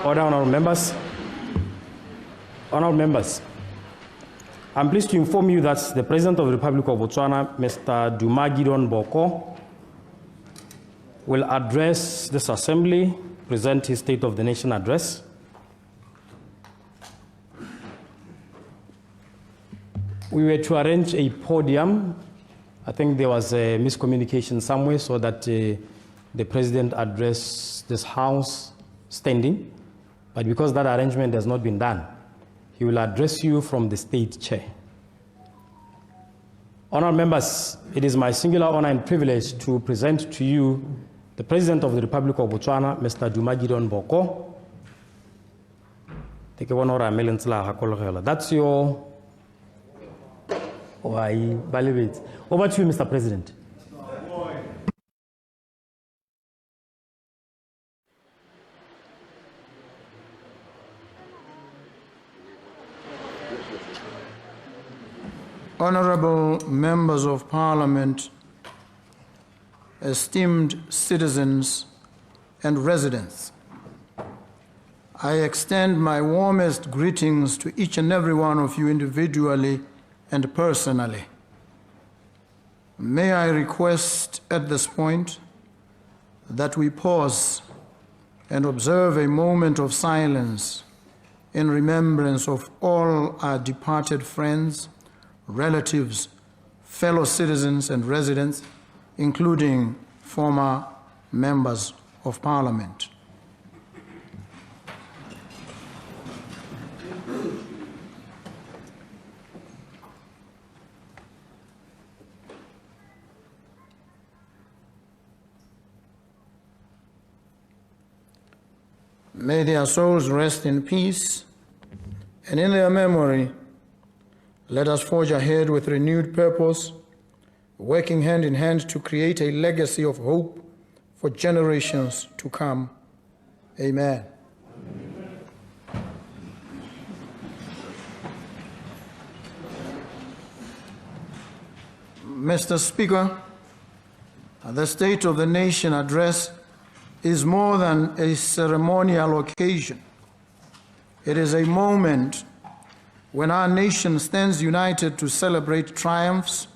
Order, honorable members. Honorable members, I'm pleased to inform you that the President of the Republic of Botswana, Mr. Boko, will address this assembly, present his State of the Nation address. We were to arrange a podium. I think there was a miscommunication somewhere so that the President addressed this House standing, but because that arrangement has not been done, he will address you from the State Chair. Honourable members, it is my singular honor and privilege to present to you the President of the Republic of Botswana, Mr. Boko. That's your... Over to you, Mr. President. Honorable members of Parliament, esteemed citizens and residents, I extend my warmest greetings to each and every one of you individually and personally. May I request at this point that we pause and observe a moment of silence in remembrance of all our departed friends, relatives, fellow citizens and residents, including former members of Parliament. May their souls rest in peace, and in their memory, let us forge ahead with renewed purpose, working hand in hand to create a legacy of hope for generations to come. Amen. Mr. Speaker, the State of the Nation address is more than a ceremonial occasion. It is a moment when our nation stands united to celebrate triumphs,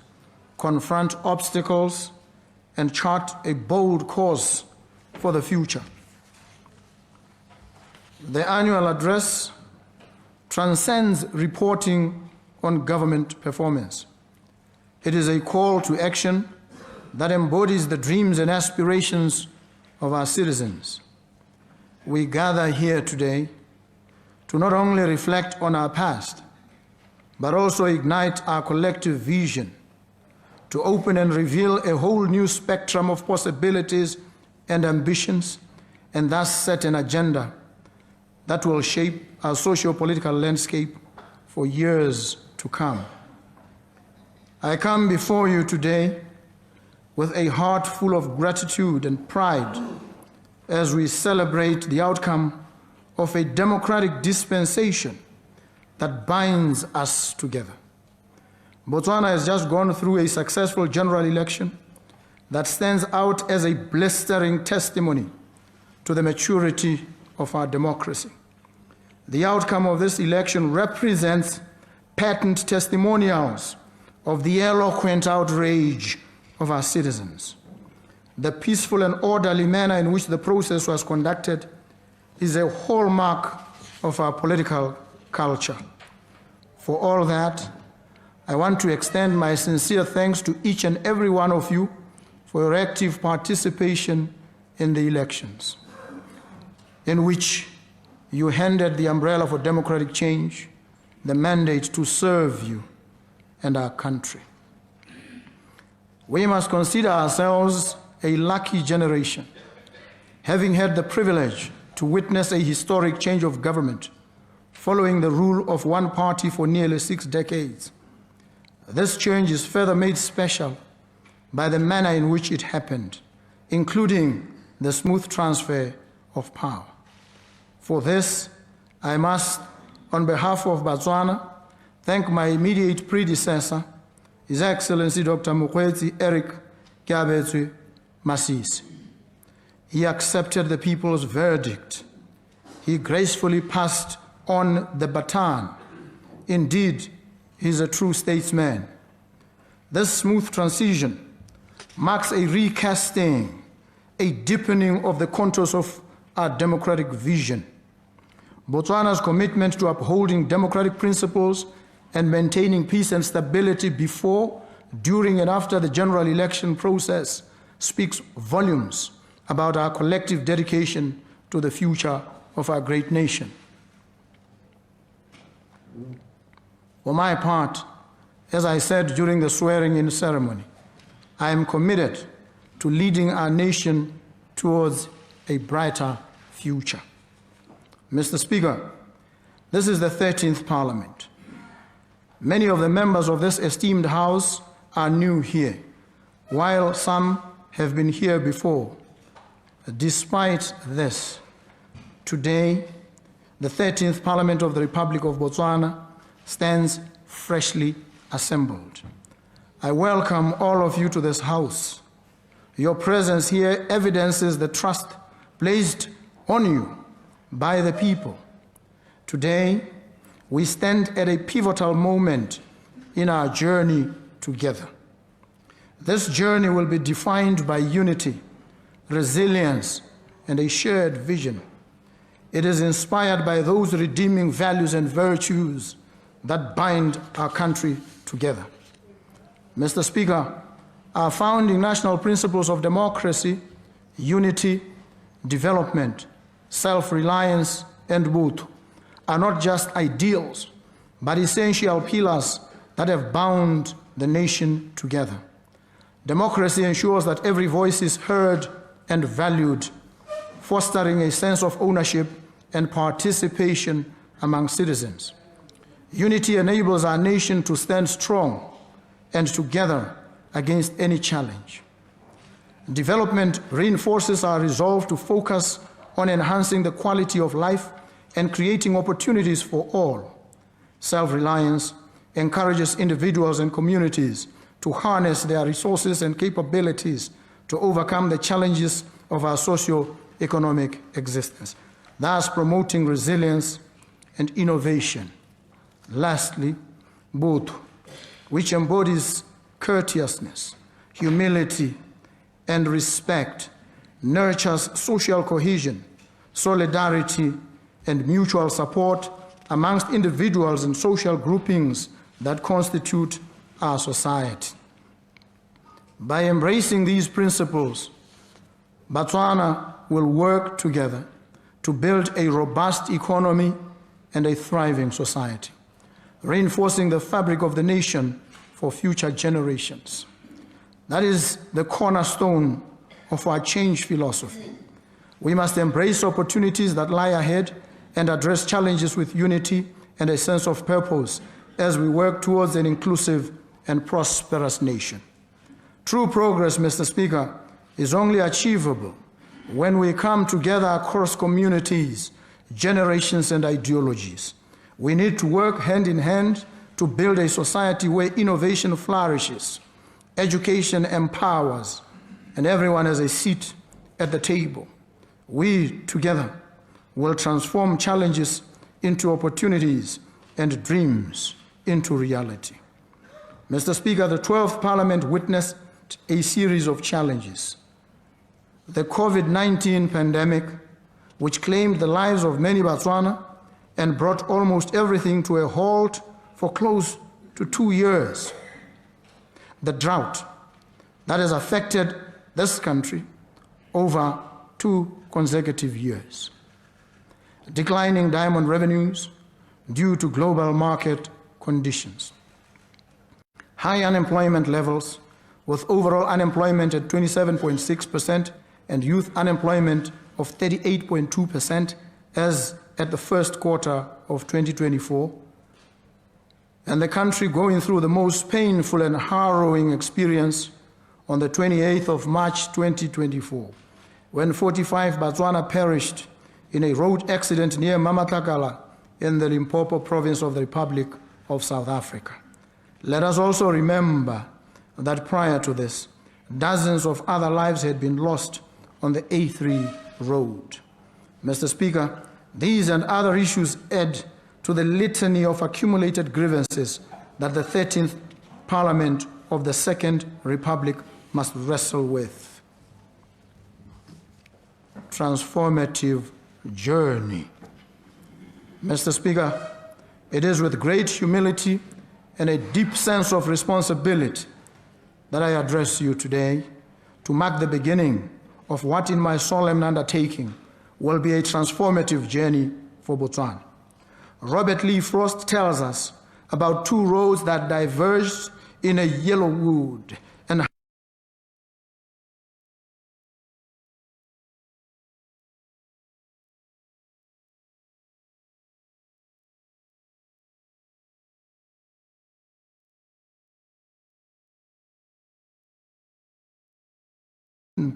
confront obstacles, and chart a bold course for the future. The annual address transcends reporting on government performance. It is a call to action that embodies the dreams and aspirations of our citizens. We gather here today to not only reflect on our past, but also ignite our collective vision to open and reveal a whole new spectrum of possibilities and ambitions, and thus set an agenda that will shape our socio-political landscape for years to come. I come before you today with a heart full of gratitude and pride as we celebrate the outcome of a democratic dispensation that binds us together. Botswana has just gone through a successful general election that stands out as a blistering testimony to the maturity of our democracy. The outcome of this election represents patent testimonials of the eloquent outrage of our citizens. The peaceful and orderly manner in which the process was conducted is a hallmark of our political culture. For all that, I want to extend my sincere thanks to each and every one of you for your active participation in the elections, in which you handed the umbrella for democratic change, the mandate to serve you and our country. We must consider ourselves a lucky generation, having had the privilege to witness a historic change of government following the rule of one party for nearly 6 decades. This change is further made special by the manner in which it happened, including the smooth transfer of power. For this, I must, on behalf of Botswana, thank my immediate predecessor, His Excellency Dr. Mokgweetsi Eric Masisi. He accepted the people's verdict. he gracefully passed on the baton. Indeed, he is a true statesman. This smooth transition marks a recasting, a deepening of the contours of our democratic vision. Botswana's commitment to upholding democratic principles and maintaining peace and stability before, during, and after the general election process speaks volumes about our collective dedication to the future of our great nation. For my part, as I said during the swearing-in ceremony, I am committed to leading our nation towards a brighter future. Mr. Speaker, this is the 13th Parliament. Many of the members of this esteemed House are new here, while some have been here before. Despite this, today, the 13th Parliament of the Republic of Botswana stands freshly assembled. I welcome all of you to this House. Your presence here evidences the trust placed on you by the people. Today, we stand at a pivotal moment in our journey together. This journey will be defined by unity, resilience, and a shared vision. It is inspired by those redeeming values and virtues that bind our country together. Mr. Speaker, our founding national principles of democracy, unity, development, self-reliance, and Boko are not just ideals, but essential pillars that have bound the nation together. Democracy ensures that every voice is heard and valued, fostering a sense of ownership and participation among citizens. Unity enables our nation to stand strong and together against any challenge. Development reinforces our resolve to focus on enhancing the quality of life and creating opportunities for all. Self-reliance encourages individuals and communities to harness their resources and capabilities to overcome the challenges of our socio-economic existence, thus promoting resilience and innovation. Lastly, Boko, which embodies courteousness, humility, and respect, nurtures social cohesion, solidarity, and mutual support amongst individuals and social groupings that constitute our society. By embracing these principles, Botswana will work together to build a robust economy and a thriving society, reinforcing the fabric of the nation for future generations. That is the cornerstone of our change philosophy. We must embrace opportunities that lie ahead and address challenges with unity and a sense of purpose as we work towards an inclusive and prosperous nation. True progress, Mr. Speaker, is only achievable when we come together across communities, generations, and ideologies. We need to work hand in hand to build a society where innovation flourishes, education empowers, and everyone has a seat at the table. We, together, will transform challenges into opportunities and dreams into reality. Mr. Speaker, the 12th Parliament witnessed a series of challenges. The COVID-19 pandemic, which claimed the lives of many Botswana and brought almost everything to a halt for close to 2 years. The drought that has affected this country over 2 consecutive years. Declining diamond revenues due to global market conditions. High unemployment levels, with overall unemployment at 27.6% and youth unemployment of 38.2% as at the first quarter of 2024, and the country going through the most painful and harrowing experience on the 28th of March 2024, when 45 Botswana perished in a road accident near Mamatakala in the Limpopo province of the Republic of South Africa. Let us also remember that prior to this, dozens of other lives had been lost on the A3 road. Mr. Speaker, These and other issues add to the litany of accumulated grievances that the 13th Parliament of the Second Republic must wrestle with. Transformative journey. Mr. Speaker, it is with great humility and a deep sense of responsibility that I address you today to mark the beginning of what in my solemn undertaking will be a transformative journey for Botswana. Robert Lee Frost tells us about two roads that diverged in a yellow wood and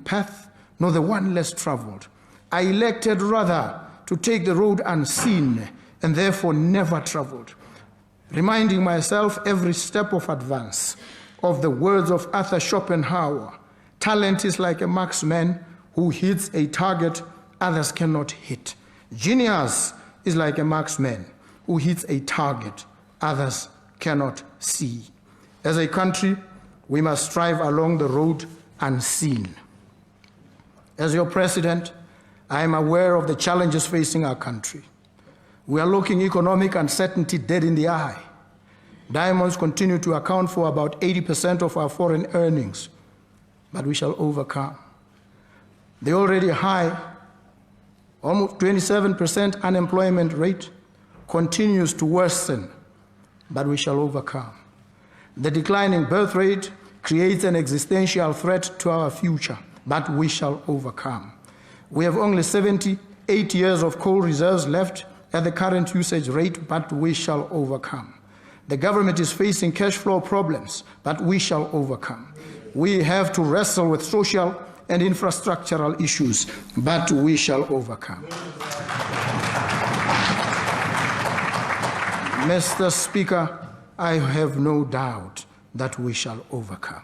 path, nor the one less traveled. I elected rather to take the road unseen and therefore never traveled, reminding myself every step of advance of the words of Arthur Schopenhauer. Talent is like a marksman who hits a target others cannot hit. Genius is like a marksman who hits a target others cannot see. As a country, we must strive along the road unseen. As your president, I am aware of the challenges facing our country. We are looking economic uncertainty dead in the eye. Diamonds continue to account for about 80% of our foreign earnings, but we shall overcome. The already high, almost 27% unemployment rate continues to worsen, but we shall overcome. The declining birth rate creates an existential threat to our future, but we shall overcome. We have only 78 years of coal reserves left at the current usage rate, but we shall overcome. The government is facing cash flow problems, but we shall overcome. We have to wrestle with social and infrastructural issues, but we shall overcome. Mr. Speaker, I have no doubt that we shall overcome.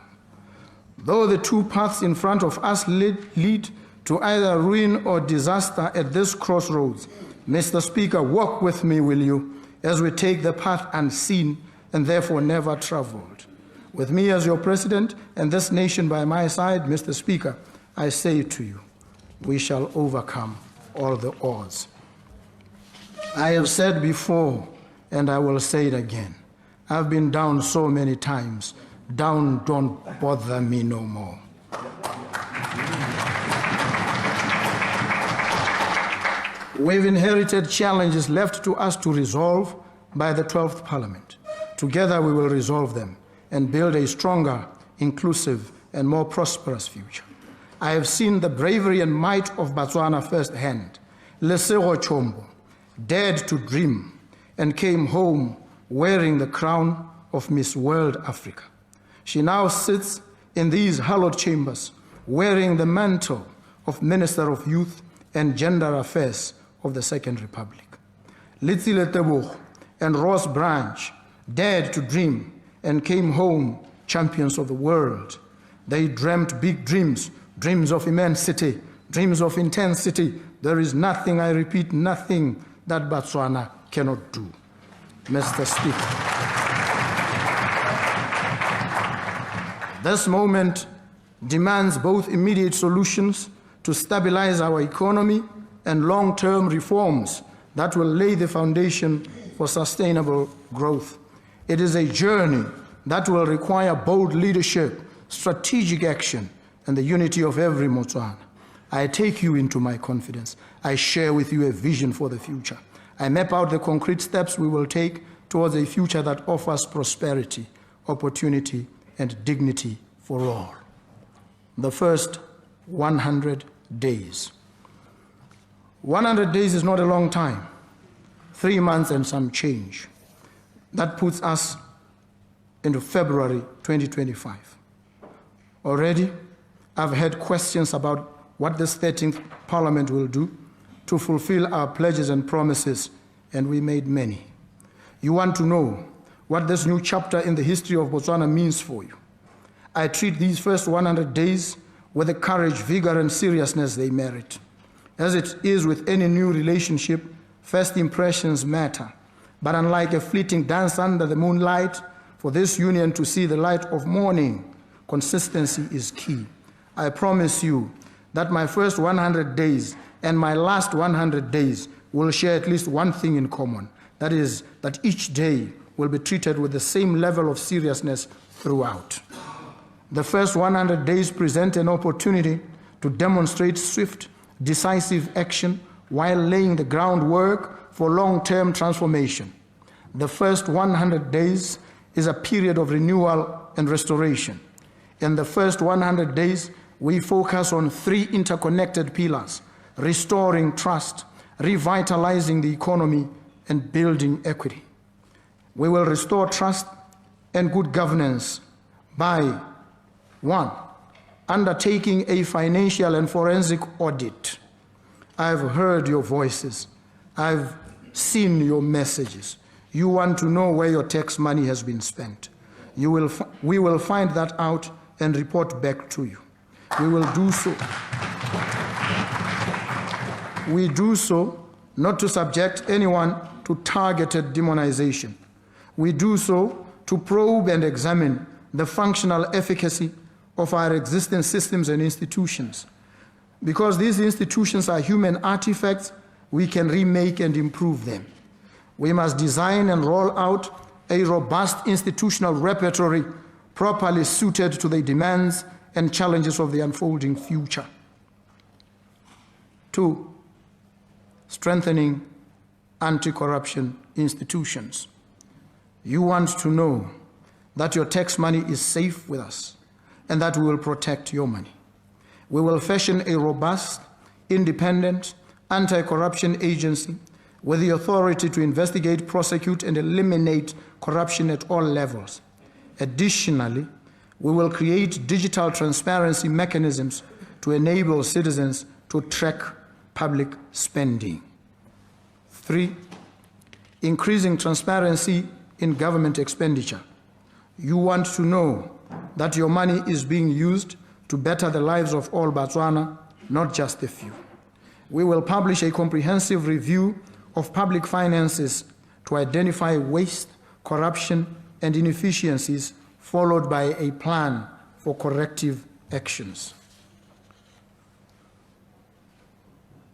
Though the two paths in front of us lead to either ruin or disaster at this crossroads, Mr. Speaker, walk with me, will you, as we take the path unseen and therefore never traveled. With me as your president and this nation by my side, Mr. Speaker, I say to you, we shall overcome all the odds. I have said before, and I will say it again, I've been down so many times. Down, don't bother me no more. We've inherited challenges left to us to resolve by the 12th Parliament. Together we will resolve them and build a stronger, inclusive, and more prosperous future. I have seen the bravery and might of Botswana firsthand. Lesego Chombo dared to dream and came home wearing the crown of Miss World Africa. She now sits in these hallowed chambers wearing the mantle of Minister of Youth and Gender Affairs of the Second Republic. Litsile Tebogo and Ross Branch dared to dream and came home champions of the world. They dreamt big dreams, dreams of immensity, dreams of intensity. There is nothing, I repeat, nothing that Botswana cannot do. Mr. Speaker, this moment demands both immediate solutions to stabilize our economy and long-term reforms that will lay the foundation for sustainable growth. It is a journey that will require bold leadership, strategic action, and the unity of every Botswana. I take you into my confidence. I share with you a vision for the future. I map out the concrete steps we will take towards a future that offers prosperity, opportunity, and dignity for all. The first 100 days. 100 days is not a long time. 3 months and some change. That puts us into February 2025. Already, I've had questions about what this 13th Parliament will do to fulfill our pledges and promises, and we made many. You want to know what this new chapter in the history of Botswana means for you. I treat these first 100 days with the courage, vigor, and seriousness they merit. As it is with any new relationship, First impressions matter, but unlike a fleeting dance under the moonlight, for this union to see the light of morning, consistency is key. I promise you that my first 100 days and my last 100 days will share at least one thing in common. That is, that each day will be treated with the same level of seriousness throughout. The first 100 days present an opportunity to demonstrate swift, decisive action while laying the groundwork for long-term transformation. The first 100 days is a period of renewal and restoration. In the first 100 days, we focus on three interconnected pillars: restoring trust, revitalizing the economy, and building equity. We will restore trust and good governance by 1. Undertaking a financial and forensic audit. I've heard your voices. I've seen your messages. You want to know where your tax money has been spent. We will find that out and report back to you. We will do so. We do so not to subject anyone to targeted demonization. We do so to probe and examine the functional efficacy of our existing systems and institutions. Because these institutions are human artifacts, we can remake and improve them. We must design and roll out a robust institutional repertoire properly suited to the demands and challenges of the unfolding future. 2. Strengthening anti-corruption institutions. You want to know that your tax money is safe with us and that we will protect your money. We will fashion a robust, independent, anti-corruption agency with the authority to investigate, prosecute, and eliminate corruption at all levels. Additionally, we will create digital transparency mechanisms to enable citizens to track public spending. 3. Increasing transparency in government expenditure. You want to know that your money is being used to better the lives of all Botswana, not just a few. We will publish a comprehensive review of public finances to identify waste, corruption, and inefficiencies, followed by a plan for corrective actions.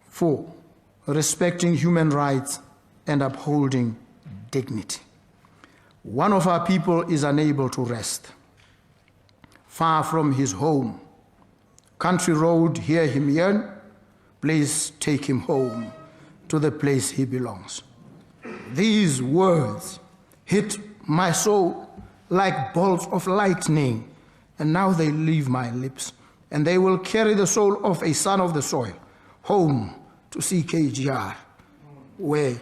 4. Respecting human rights and upholding dignity. One of our people is unable to rest, far from his home. Country road, hear him yearn, please take him home to the place he belongs. These words hit my soul like bolts of lightning, and now they leave my lips, and they will carry the soul of a son of the soil home to CKGR, where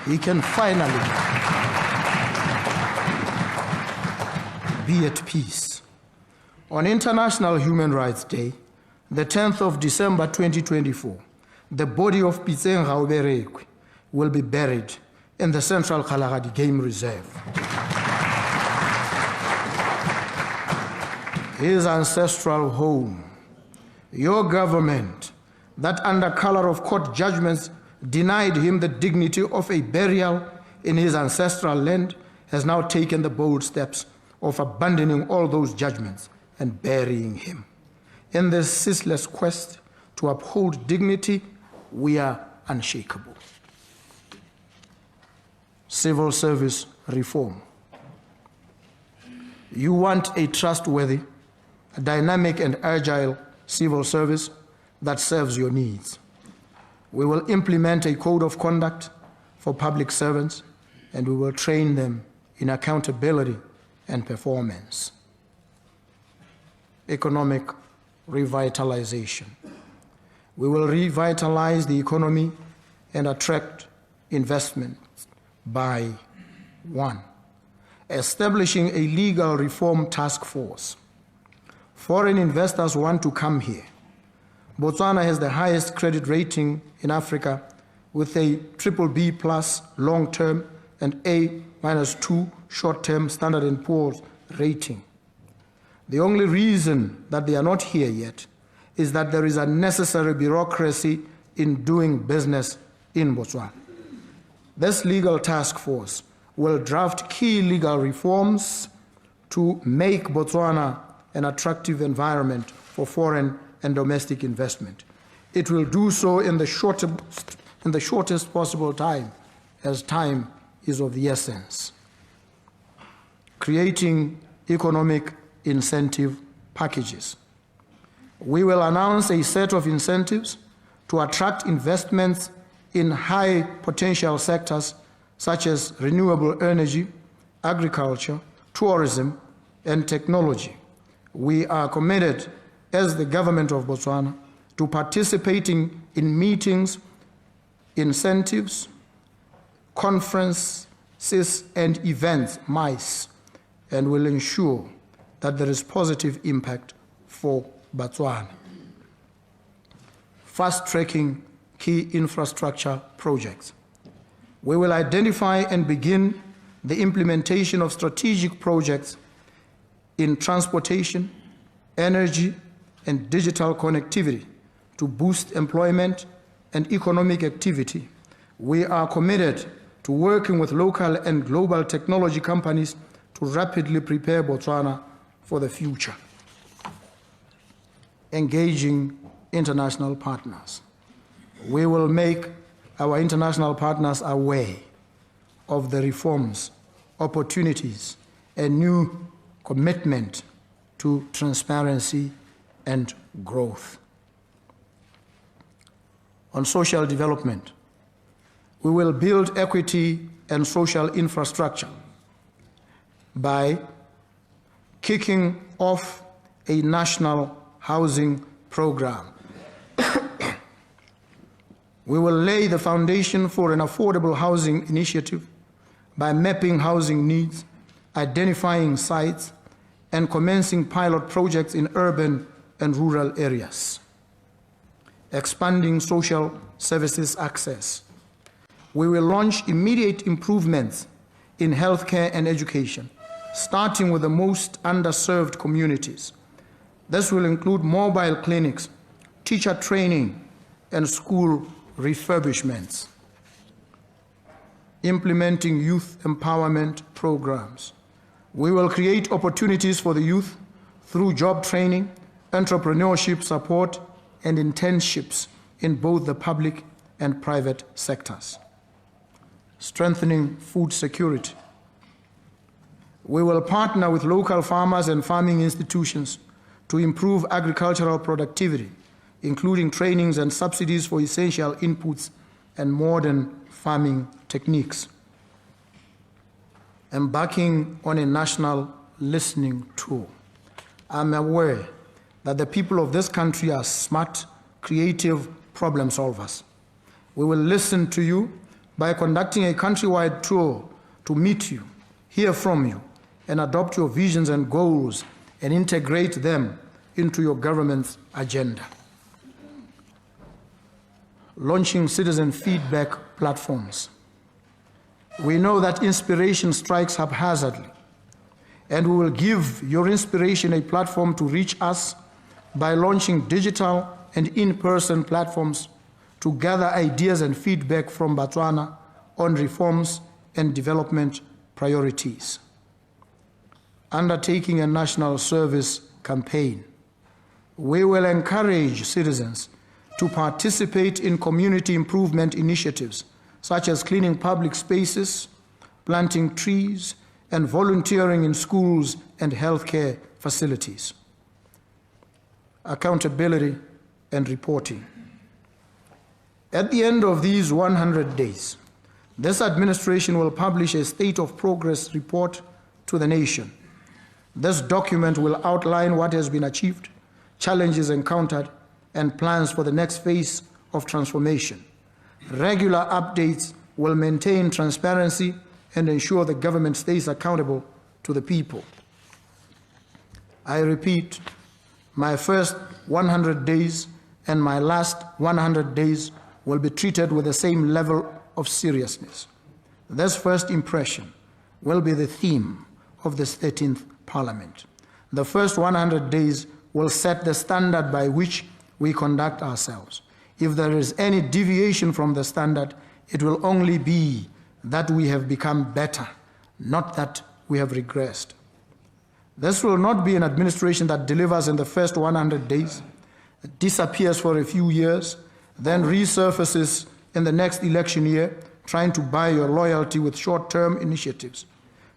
he can finally be at peace. On International Human Rights Day, the 10th of December 2024, the body of Pitseng Gauberekwe will be buried in the Central Kalahari Game Reserve. His ancestral home. Your government, that under color of court judgments denied him the dignity of a burial in his ancestral land, has now taken the bold steps of abandoning all those judgments and burying him. In this ceaseless quest to uphold dignity, we are unshakable. Civil service reform. You want a trustworthy, a dynamic and agile civil service that serves your needs. We will implement a code of conduct for public servants, and we will train them in accountability and performance. Economic revitalization. We will revitalize the economy and attract investments by 1. Establishing a legal reform task force. Foreign investors want to come here. Botswana has the highest credit rating in Africa, with a BBB+ long-term and A-2 short-term Standard & Poor's rating. The only reason that they are not here yet is that there is a necessary bureaucracy in doing business in Botswana. This legal task force will draft key legal reforms to make Botswana an attractive environment for foreign and domestic investment. It will do so in the shortest possible time, as time is of the essence. Creating economic incentive packages. We will announce a set of incentives to attract investments in high potential sectors such as renewable energy, agriculture, tourism, and technology. We are committed as the government of Botswana to participating in meetings, incentives, conferences, and events, MICE, and will ensure that there is positive impact for Botswana. Fast-tracking key infrastructure projects. We will identify and begin the implementation of strategic projects in transportation, energy, and digital connectivity to boost employment and economic activity. We are committed to working with local and global technology companies to rapidly prepare Botswana for the future. Engaging international partners. We will make our international partners aware of the reforms, opportunities, and new commitment to transparency and growth. On social development, we will build equity and social infrastructure by kicking off a national housing program. We will lay the foundation for an affordable housing initiative by mapping housing needs, identifying sites, and commencing pilot projects in urban and rural areas. Expanding social services access. We will launch immediate improvements in healthcare and education, starting with the most underserved communities. This will include mobile clinics, teacher training, and school refurbishments. Implementing youth empowerment programs. We will create opportunities for the youth through job training, entrepreneurship support, and internships in both the public and private sectors. Strengthening food security. We will partner with local farmers and farming institutions to improve agricultural productivity, including trainings and subsidies for essential inputs and modern farming techniques. Embarking on a national listening tour. I'm aware that the people of this country are smart, creative problem solvers. We will listen to you by conducting a countrywide tour to meet you, hear from you, and adopt your visions and goals and integrate them into your government's agenda. Launching citizen feedback platforms. We know that inspiration strikes haphazardly, and we will give your inspiration a platform to reach us by launching digital and in-person platforms to gather ideas and feedback from Botswana on reforms and development priorities. Undertaking a national service campaign. We will encourage citizens to participate in community improvement initiatives such as cleaning public spaces, planting trees, and volunteering in schools and healthcare facilities. Accountability and reporting. At the end of these 100 days, this administration will publish a state of progress report to the nation. This document will outline what has been achieved, challenges encountered, and plans for the next phase of transformation. Regular updates will maintain transparency and ensure the government stays accountable to the people. I repeat, my first 100 days and my last 100 days will be treated with the same level of seriousness. This first impression will be the theme of this 13th Parliament. The first 100 days will set the standard by which we conduct ourselves. If there is any deviation from the standard, it will only be that we have become better, not that we have regressed. This will not be an administration that delivers in the first 100 days, disappears for a few years, then resurfaces in the next election year, trying to buy your loyalty with short-term initiatives.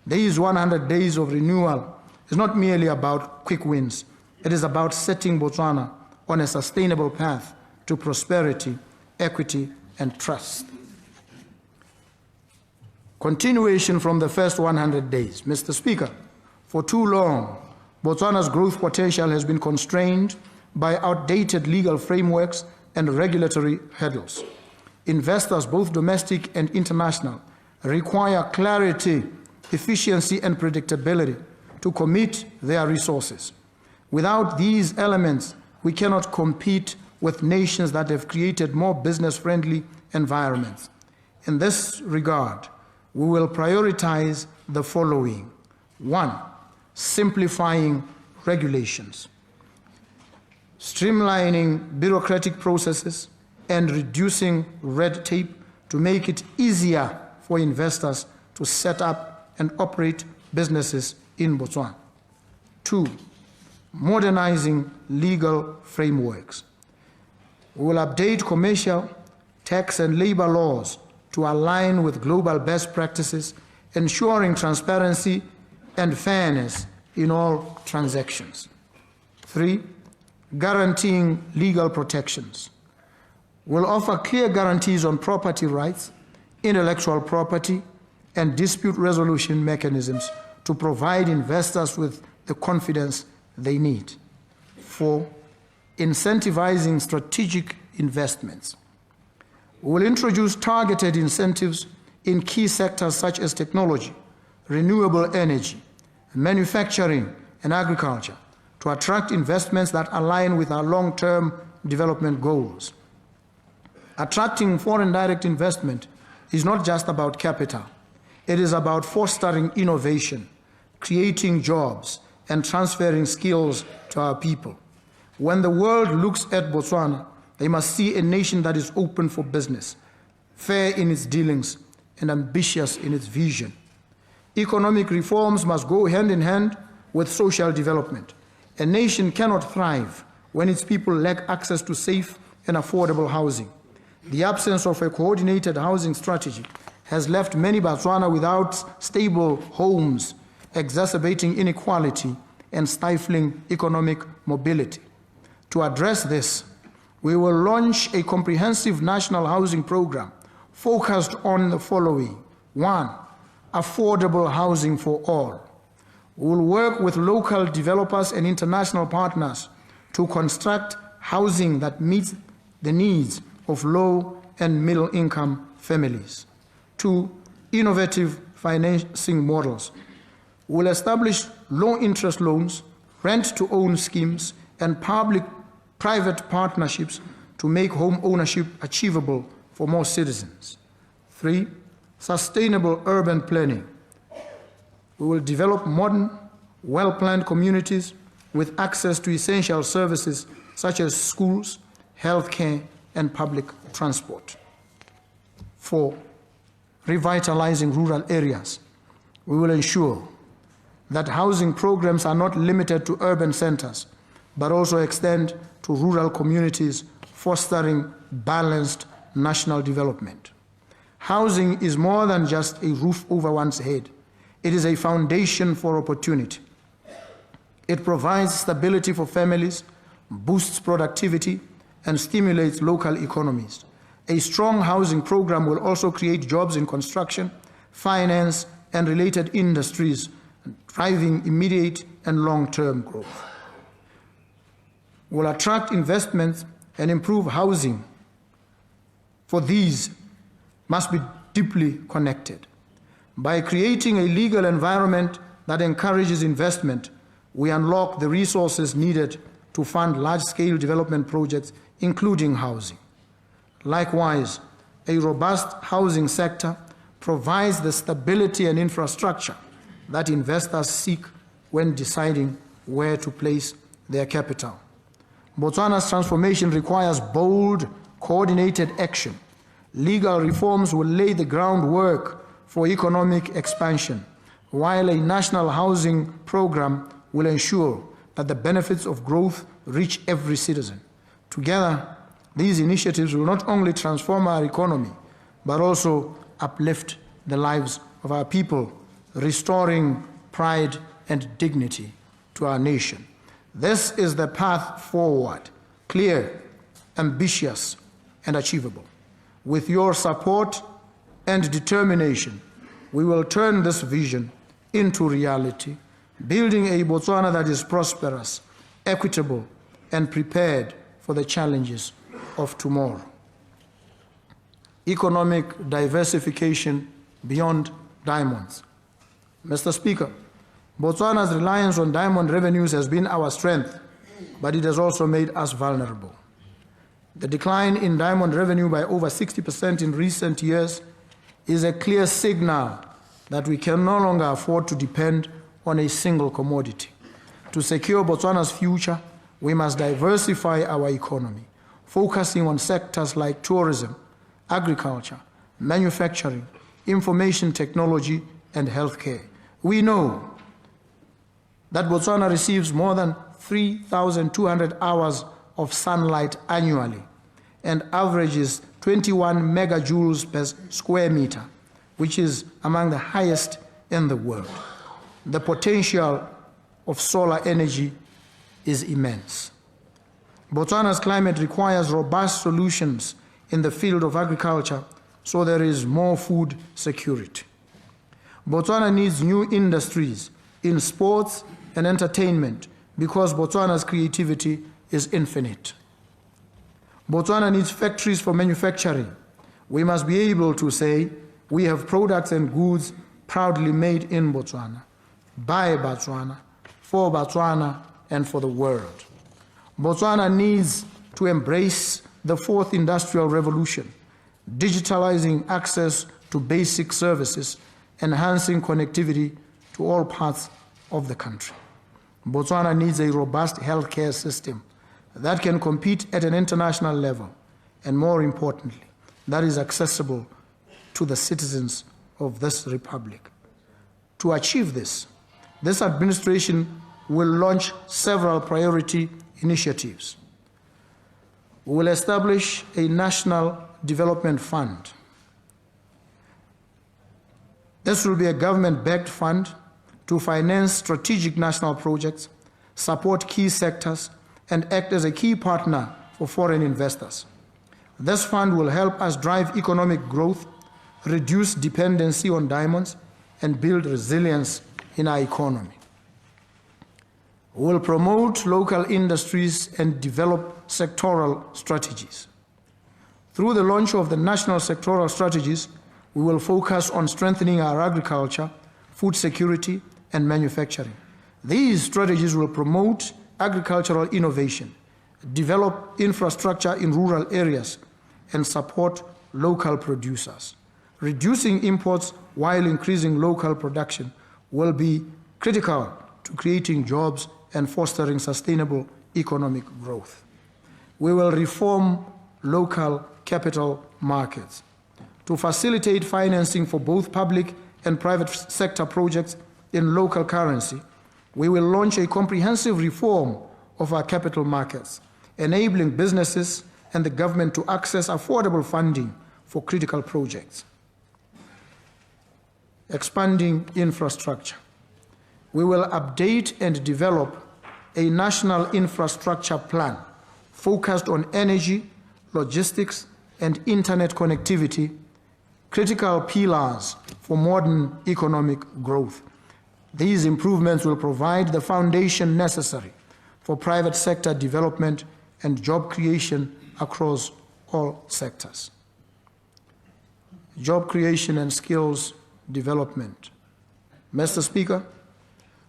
These 100 days of renewal is not merely about quick wins. It is about setting Botswana on a sustainable path to prosperity, equity, and trust. Continuation from the first 100 days. Mr. Speaker, for too long, Botswana's growth potential has been constrained by outdated legal frameworks and regulatory hurdles. Investors, both domestic and international, require clarity, efficiency, and predictability to commit their resources. Without these elements, we cannot compete with nations that have created more business-friendly environments. In this regard, we will prioritize the following. 1, simplifying regulations, streamlining bureaucratic processes, and reducing red tape to make it easier for investors to set up and operate businesses in Botswana. 2, modernizing legal frameworks. We will update commercial, tax, and labor laws to align with global best practices, ensuring transparency and fairness in all transactions. 3, guaranteeing legal protections. We'll offer clear guarantees on property rights, intellectual property, and dispute resolution mechanisms to provide investors with the confidence they need. 4, incentivizing strategic investments. We will introduce targeted incentives in key sectors such as technology, renewable energy, manufacturing, and agriculture to attract investments that align with our long-term development goals. Attracting foreign direct investment is not just about capital. It is about fostering innovation, creating jobs, and transferring skills to our people. When the world looks at Botswana, they must see a nation that is open for business, fair in its dealings, and ambitious in its vision. Economic reforms must go hand in hand with social development. A nation cannot thrive when its people lack access to safe and affordable housing. The absence of a coordinated housing strategy has left many Botswana without stable homes, exacerbating inequality and stifling economic mobility. To address this, we will launch a comprehensive national housing program focused on the following. 1, affordable housing for all. We will work with local developers and international partners to construct housing that meets the needs of low and middle income families. 2, innovative financing models. We will establish low interest loans, rent to own schemes, and public-private partnerships to make home ownership achievable for more citizens. 3, sustainable urban planning. We will develop modern, well-planned communities with access to essential services such as schools, healthcare, and public transport. 4, revitalizing rural areas. We will ensure that housing programs are not limited to urban centers, but also extend to rural communities, fostering balanced national development. Housing is more than just a roof over one's head. It is a foundation for opportunity. It provides stability for families, boosts productivity, and stimulates local economies. A strong housing program will also create jobs in construction, finance, and related industries, driving immediate and long-term growth. Will attract investments and improve housing, for these must be deeply connected. By creating a legal environment that encourages investment, we unlock the resources needed to fund large-scale development projects, including housing. Likewise, a robust housing sector provides the stability and infrastructure that investors seek when deciding where to place their capital. Botswana's transformation requires bold, coordinated action. Legal reforms will lay the groundwork for economic expansion, while a national housing program will ensure that the benefits of growth reach every citizen. Together, these initiatives will not only transform our economy, but also uplift the lives of our people, restoring pride and dignity to our nation. This is the path forward, clear, ambitious, and achievable. With your support and determination, we will turn this vision into reality, building a Botswana that is prosperous, equitable, and prepared for the challenges of tomorrow. Economic diversification beyond diamonds. Mr. Speaker, Botswana's reliance on diamond revenues has been our strength, but it has also made us vulnerable. The decline in diamond revenue by over 60% in recent years is a clear signal that we can no longer afford to depend on a single commodity. To secure Botswana's future, we must diversify our economy, focusing on sectors like tourism, agriculture, manufacturing, information technology, and healthcare. We know that Botswana receives more than 3,200 hours of sunlight annually and averages 21 megajoules per square meter, which is among the highest in the world. The potential of solar energy is immense. Botswana's climate requires robust solutions in the field of agriculture, so there is more food security. Botswana needs new industries in sports and entertainment because Botswana's creativity is infinite. Botswana needs factories for manufacturing. We must be able to say we have products and goods proudly made in Botswana, by Botswana, for Botswana, and for the world. Botswana needs to embrace the fourth industrial revolution, digitalizing access to basic services, enhancing connectivity to all parts of the country. Botswana needs a robust healthcare system that can compete at an international level, and more importantly, that is accessible to the citizens of this republic. To achieve this, this administration will launch several priority initiatives. We will establish a national development fund. This will be a government-backed fund to finance strategic national projects, support key sectors, and act as a key partner for foreign investors. This fund will help us drive economic growth, reduce dependency on diamonds, and build resilience in our economy. We will promote local industries and develop sectoral strategies. Through the launch of the national sectoral strategies, we will focus on strengthening our agriculture, food security, and manufacturing. These strategies will promote agricultural innovation, develop infrastructure in rural areas, and support local producers. Reducing imports while increasing local production will be critical to creating jobs and fostering sustainable economic growth. We will reform local capital markets. To facilitate financing for both public and private sector projects in local currency, we will launch a comprehensive reform of our capital markets, enabling businesses and the government to access affordable funding for critical projects. Expanding infrastructure. We will update and develop a national infrastructure plan focused on energy, logistics, and internet connectivity, critical pillars for modern economic growth. These improvements will provide the foundation necessary for private sector development and job creation across all sectors. Job creation and skills development. Mr. Speaker,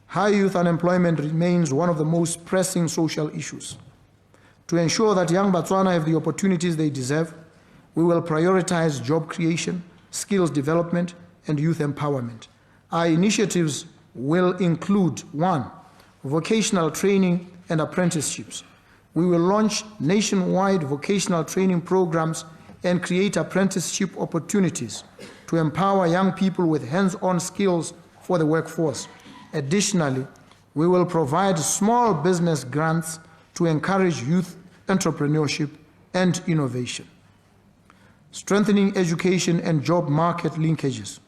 high youth unemployment remains one of the most pressing social issues. To ensure that young Botswana have the opportunities they deserve, we will prioritize job creation, skills development, and youth empowerment. Our initiatives will include: 1, vocational training and apprenticeships. We will launch nationwide vocational training programs and create apprenticeship opportunities to empower young people with hands-on skills for the workforce. Additionally, we will provide small business grants to encourage youth entrepreneurship and innovation. Strengthening education and job market linkages.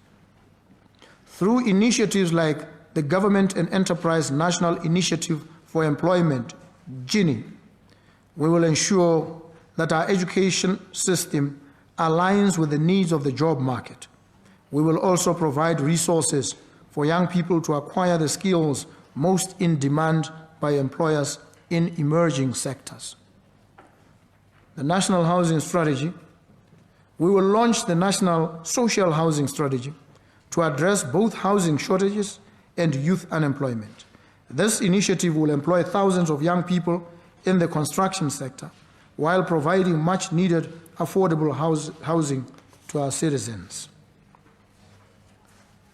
Through initiatives like the Government and Enterprise National Initiative for Employment, GINI, we will ensure that our education system aligns with the needs of the job market. We will also provide resources for young people to acquire the skills most in demand by employers in emerging sectors. The National Housing Strategy. We will launch the National Social Housing Strategy to address both housing shortages and youth unemployment. This initiative will employ thousands of young people in the construction sector while providing much-needed affordable housing to our citizens.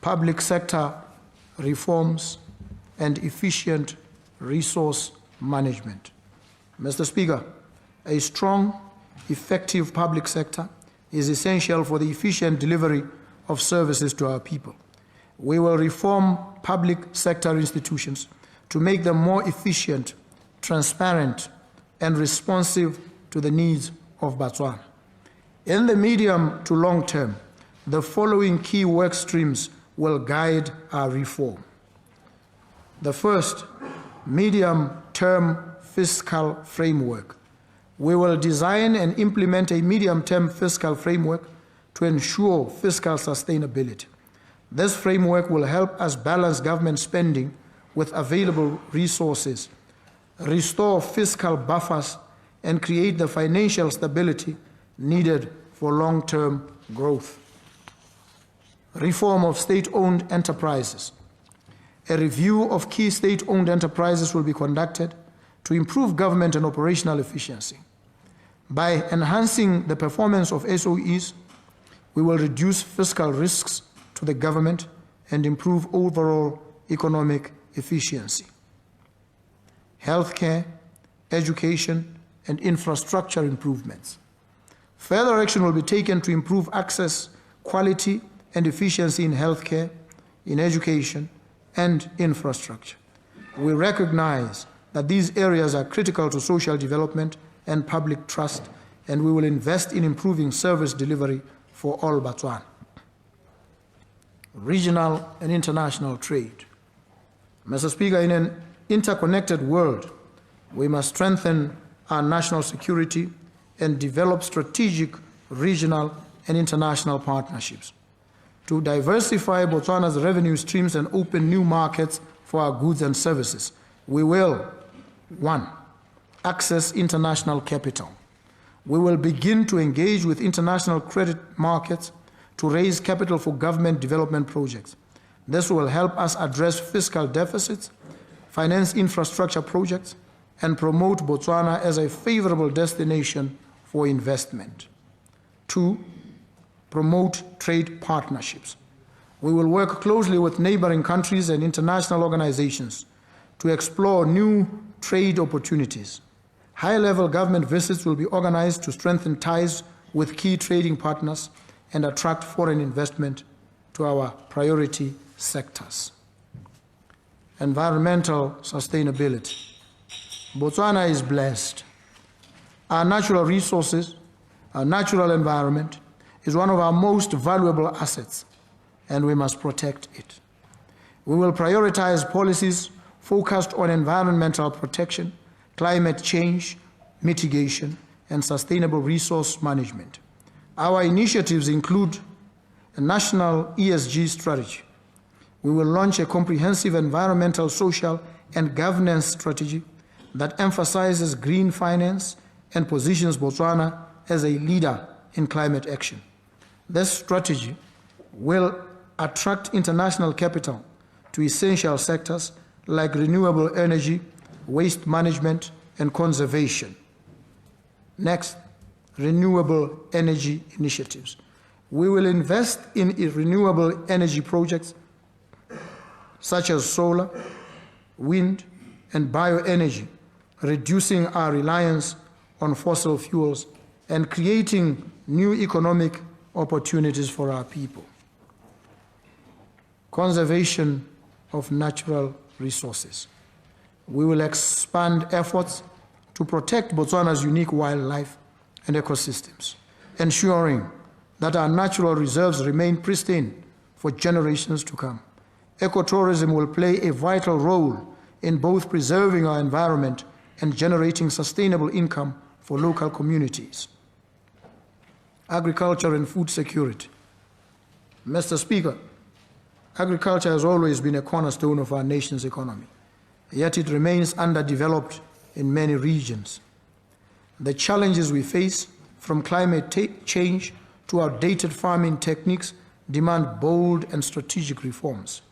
Public sector reforms and efficient resource management. Mr. Speaker, a strong, effective public sector is essential for the efficient delivery of services to our people. We will reform public sector institutions to make them more efficient, transparent, and responsive to the needs of Botswana. In the medium to long term, the following key work streams will guide our reform. The first, medium-term fiscal framework. We will design and implement a medium-term fiscal framework to ensure fiscal sustainability. This framework will help us balance government spending with available resources, restore fiscal buffers, and create the financial stability needed for long-term growth. Reform of state-owned enterprises. A review of key state-owned enterprises will be conducted to improve government and operational efficiency. By enhancing the performance of SOEs, we will reduce fiscal risks to the government and improve overall economic efficiency. Healthcare, education, and infrastructure improvements. Further action will be taken to improve access, quality, and efficiency in healthcare, in education, and infrastructure. We recognize that these areas are critical to social development and public trust, and we will invest in improving service delivery for all Botswana. Regional and international trade. Mr. Speaker, in an interconnected world, we must strengthen our national security and develop strategic regional and international partnerships. To diversify Botswana's revenue streams and open new markets for our goods and services, we will, 1, access international capital. We will begin to engage with international credit markets to raise capital for government development projects. This will help us address fiscal deficits, finance infrastructure projects, and promote Botswana as a favorable destination for investment. 2, promote trade partnerships. We will work closely with neighboring countries and international organizations to explore new trade opportunities. High-level government visits will be organized to strengthen ties with key trading partners and attract foreign investment to our priority sectors. Environmental sustainability. Botswana is blessed. Our natural resources, our natural environment, is one of our most valuable assets, and we must protect it. We will prioritize policies focused on environmental protection, climate change, mitigation, and sustainable resource management. Our initiatives include a national ESG strategy. We will launch a comprehensive environmental, social, and governance strategy that emphasizes green finance and positions Botswana as a leader in climate action. This strategy will attract international capital to essential sectors like renewable energy, waste management, and conservation. Next, renewable energy initiatives. We will invest in renewable energy projects such as solar, wind, and bioenergy, reducing our reliance on fossil fuels and creating new economic opportunities for our people. conservation of natural resources. We will expand efforts to protect Botswana's unique wildlife and ecosystems, ensuring that our natural reserves remain pristine for generations to come. Ecotourism will play a vital role in both preserving our environment and generating sustainable income for local communities. Agriculture and food security. Mr. Speaker, agriculture has always been a cornerstone of our nation's economy, yet it remains underdeveloped in many regions. The challenges we face, from climate change to outdated farming techniques, demand bold and strategic reforms.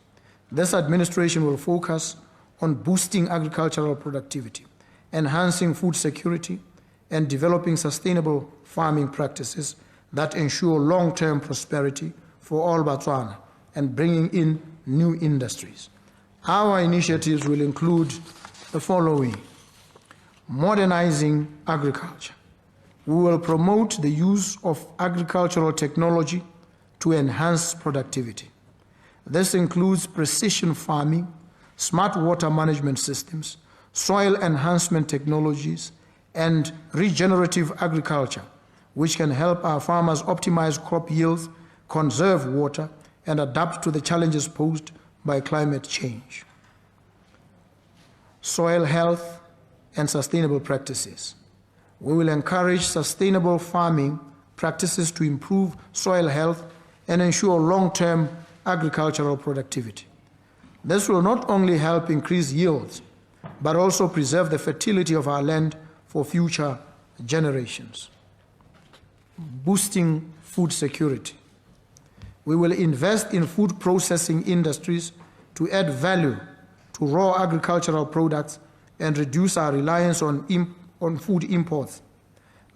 This administration will focus on boosting agricultural productivity, enhancing food security, and developing sustainable farming practices that ensure long-term prosperity for all Botswana and bringing in new industries. Our initiatives will include the following: modernizing agriculture. We will promote the use of agricultural technology to enhance productivity. This includes precision farming, smart water management systems, soil enhancement technologies, and regenerative agriculture, which can help our farmers optimize crop yields, conserve water, and adapt to the challenges posed by climate change. Soil health and sustainable practices. We will encourage sustainable farming practices to improve soil health and ensure long-term agricultural productivity. This will not only help increase yields, but also preserve the fertility of our land for future generations. Boosting food security. We will invest in food processing industries to add value to raw agricultural products and reduce our reliance on food imports.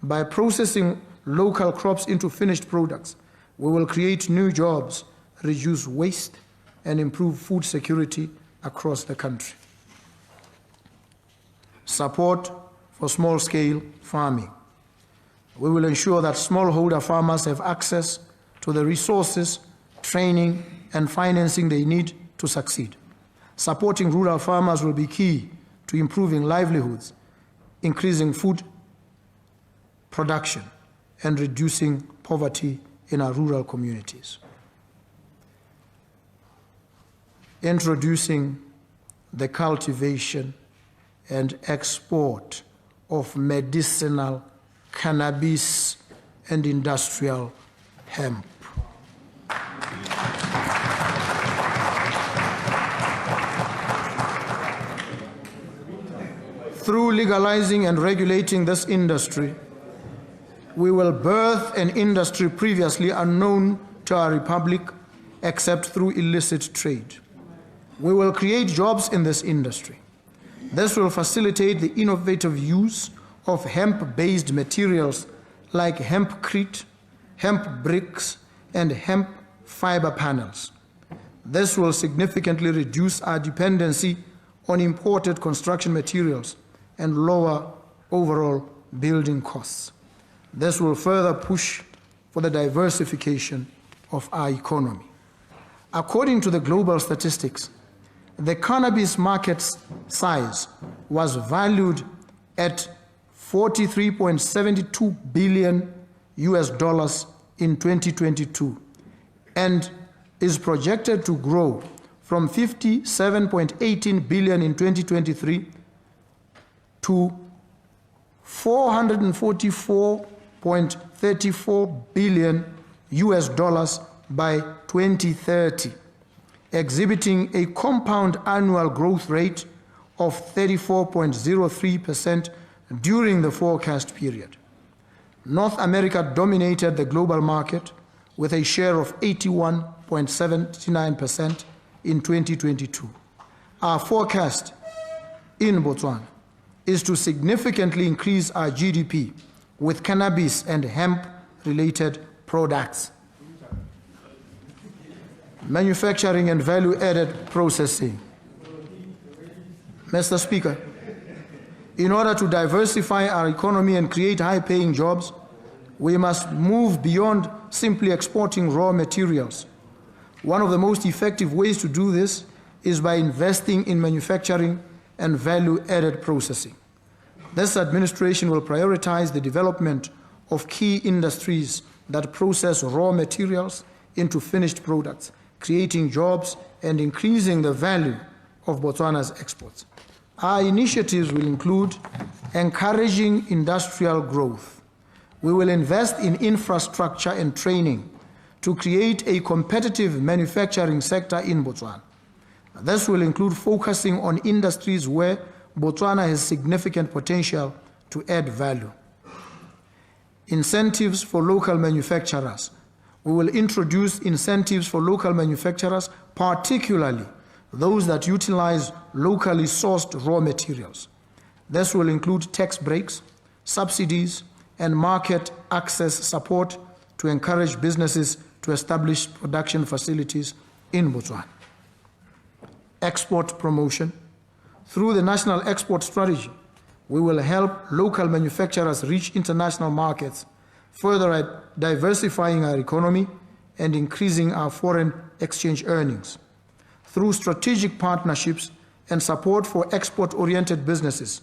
By processing local crops into finished products, we will create new jobs, reduce waste, and improve food security across the country. Support for small-scale farming. We will ensure that smallholder farmers have access to the resources, training, and financing they need to succeed. Supporting rural farmers will be key to improving livelihoods, increasing food production, and reducing poverty in our rural communities. Introducing the cultivation and export of medicinal cannabis and industrial hemp. Through legalizing and regulating this industry, we will birth an industry previously unknown to our republic except through illicit trade. We will create jobs in this industry. This will facilitate the innovative use of hemp-based materials like hempcrete, hemp bricks, and hemp fiber panels. This will significantly reduce our dependency on imported construction materials and lower overall building costs. This will further push for the diversification of our economy. According to the global statistics, the cannabis market size was valued at $43.72 billion in 2022 and is projected to grow from $57.18 billion in 2023 to $444.34 billion by 2030, exhibiting a compound annual growth rate of 34.03% during the forecast period. North America dominated the global market with a share of 81.79% in 2022. Our forecast in Botswana is to significantly increase our GDP with cannabis and hemp-related products. Manufacturing and value-added processing. Mr. Speaker, in order to diversify our economy and create high-paying jobs, we must move beyond simply exporting raw materials. One of the most effective ways to do this is by investing in manufacturing and value-added processing. This administration will prioritize the development of key industries that process raw materials into finished products, creating jobs and increasing the value of Botswana's exports. Our initiatives will include encouraging industrial growth. We will invest in infrastructure and training to create a competitive manufacturing sector in Botswana. This will include focusing on industries where Botswana has significant potential to add value. Incentives for local manufacturers. We will introduce incentives for local manufacturers, particularly those that utilize locally sourced raw materials. This will include tax breaks, subsidies, and market access support to encourage businesses to establish production facilities in Botswana. Export promotion. Through the National Export Strategy, we will help local manufacturers reach international markets, further diversifying our economy and increasing our foreign exchange earnings. Through strategic partnerships and support for export-oriented businesses,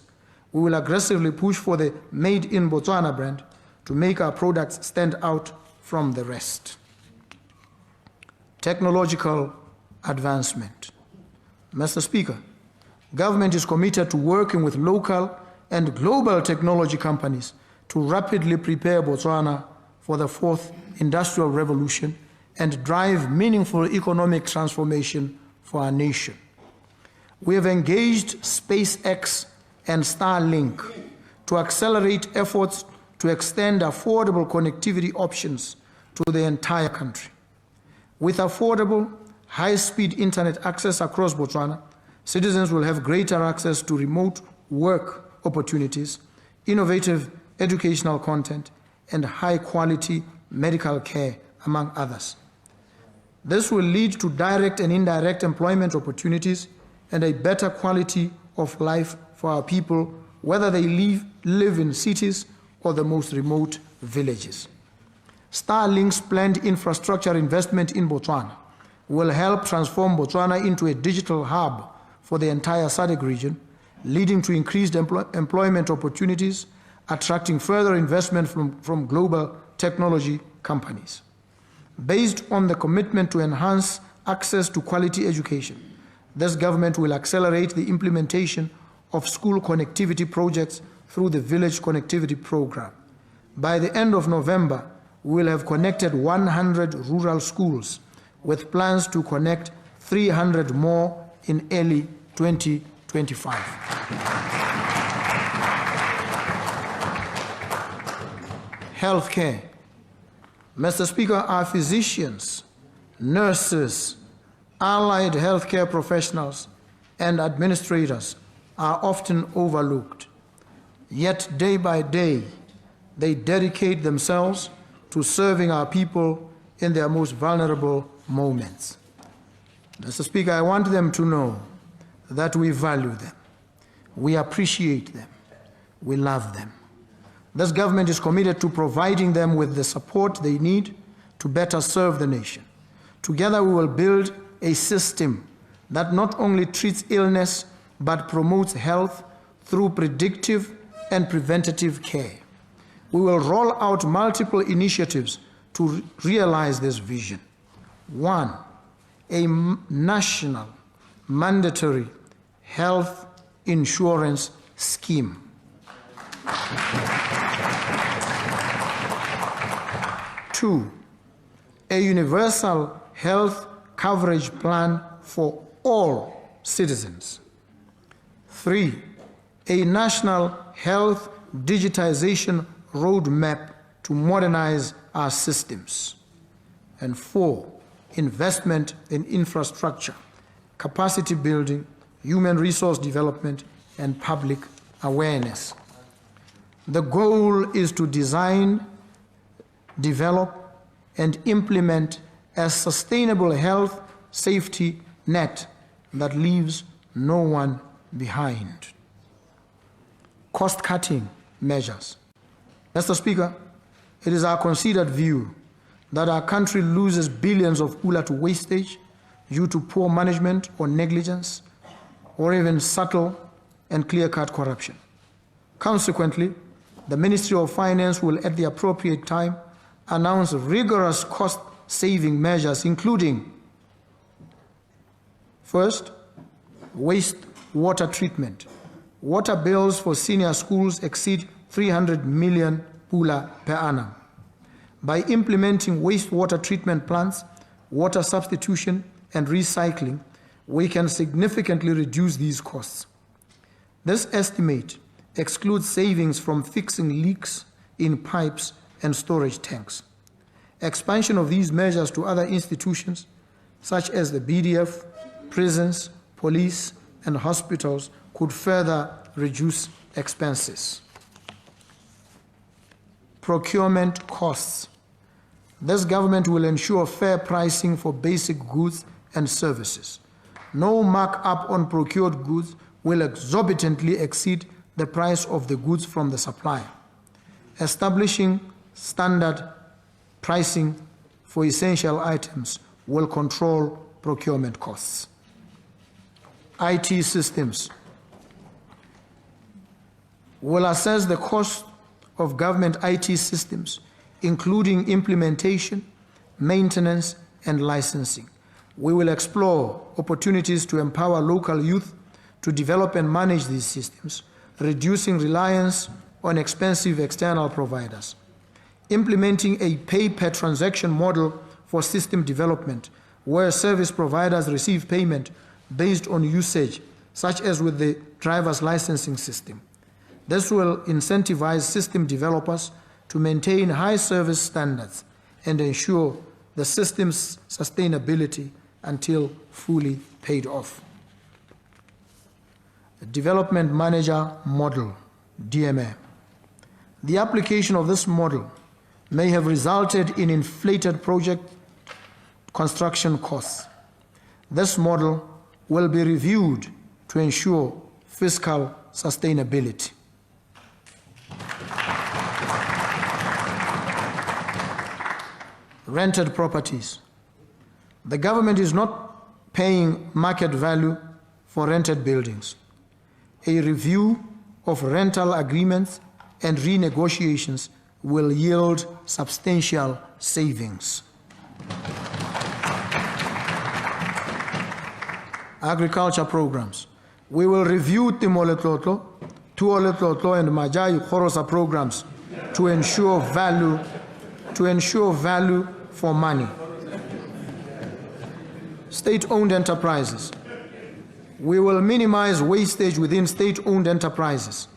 we will aggressively push for the Made in Botswana brand to make our products stand out from the rest. Technological advancement. Mr. Speaker, government is committed to working with local and global technology companies to rapidly prepare Botswana for the fourth industrial revolution and drive meaningful economic transformation for our nation. We have engaged SpaceX and Starlink to accelerate efforts to extend affordable connectivity options to the entire country. With affordable, high-speed internet access across Botswana, citizens will have greater access to remote work opportunities, innovative educational content, and high-quality medical care, among others. This will lead to direct and indirect employment opportunities and a better quality of life for our people, whether they live in cities or the most remote villages. Starlink's planned infrastructure investment in Botswana will help transform Botswana into a digital hub for the entire SADC region, leading to increased employment opportunities, attracting further investment from global technology companies. Based on the commitment to enhance access to quality education, this government will accelerate the implementation of school connectivity projects through the Village Connectivity Program. By the end of November, we will have connected 100 rural schools, with plans to connect 300 more in early 2025. Healthcare. Mr. Speaker, our physicians, nurses, allied healthcare professionals, and administrators are often overlooked. Yet day by day, they dedicate themselves to serving our people in their most vulnerable moments. Mr. Speaker, I want them to know that we value them, we appreciate them, we love them. This government is committed to providing them with the support they need to better serve the nation. Together we will build a system that not only treats illness but promotes health through predictive and preventative care. We will roll out multiple initiatives to realize this vision. 1, a national mandatory health insurance scheme. 2, a universal health coverage plan for all citizens. 3, a national health digitization roadmap to modernize our systems. And 4, investment in infrastructure, capacity building, human resource development, and public awareness. The goal is to design, develop, and implement a sustainable health safety net that leaves no one behind. Cost-cutting measures. Mr. Speaker, it is our considered view that our country loses billions of pula to wastage due to poor management or negligence, or even subtle and clear-cut corruption. Consequently, the Ministry of Finance will at the appropriate time announce rigorous cost-saving measures, including: first, wastewater treatment. Water bills for senior schools exceed 300 million pula per annum. By implementing wastewater treatment plants, water substitution, and recycling, we can significantly reduce these costs. This estimate excludes savings from fixing leaks in pipes and storage tanks. Expansion of these measures to other institutions, such as the BDF, prisons, police, and hospitals, could further reduce expenses. Procurement costs. This government will ensure fair pricing for basic goods and services. No markup on procured goods will exorbitantly exceed the price of the goods from the supplier. Establishing standard pricing for essential items will control procurement costs. IT systems. Will assess the cost of government IT systems, including implementation, maintenance, and licensing. We will explore opportunities to empower local youth to develop and manage these systems, reducing reliance on expensive external providers. Implementing a pay-per-transaction model for system development, where service providers receive payment based on usage, such as with the driver's licensing system. This will incentivize system developers to maintain high service standards and ensure the system's sustainability until fully paid off. The Development Manager Model, DMA. The application of this model may have resulted in inflated project construction costs. This model will be reviewed to ensure fiscal sustainability. Rented properties. The government is not paying market value for rented buildings. A review of rental agreements and renegotiations will yield substantial savings. Agriculture programs. We will review Timoletlotlo, Tuoletlotlo, and Majai Khorosa programs to ensure value for money. State-owned enterprises. We will minimize wastage within state-owned enterprises,